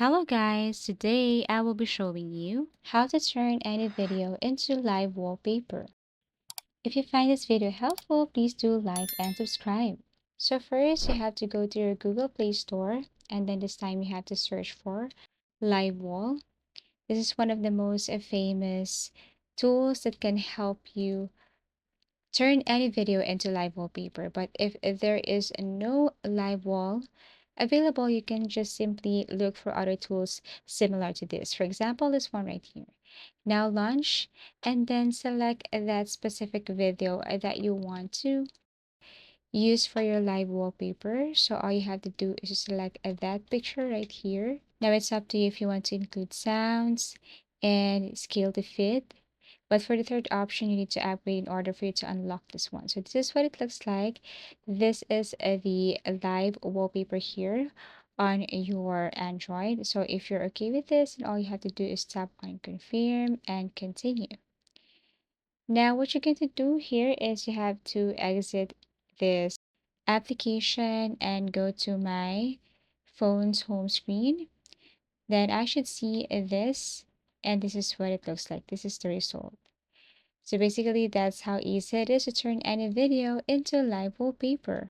Hello guys, today I will be showing you how to turn any video into live wallpaper. If you find this video helpful, please do like and subscribe. So first, you have to go to your Google Play Store, and then this time you have to search for Live Wall. This is one of the most famous tools that can help you turn any video into live wallpaper. But if there is no live wall available, you can just simply look for other tools similar to this. For example, this one right here. Now launch and then select that specific video that you want to use for your live wallpaper. So all you have to do is to select that picture right here. Now it's up to you if you want to include sounds and scale to fit. But for the third option, you need to upgrade in order for you to unlock this one. So this is what it looks like. This is the live wallpaper here on your Android. So if you're okay with this, then all you have to do is tap on confirm and continue. Now what you're going to do here is you have to exit this application and go to my phone's home screen. Then I should see this, and this is what it looks like. This is the result. So basically, that's how easy it is to turn any video into live wallpaper.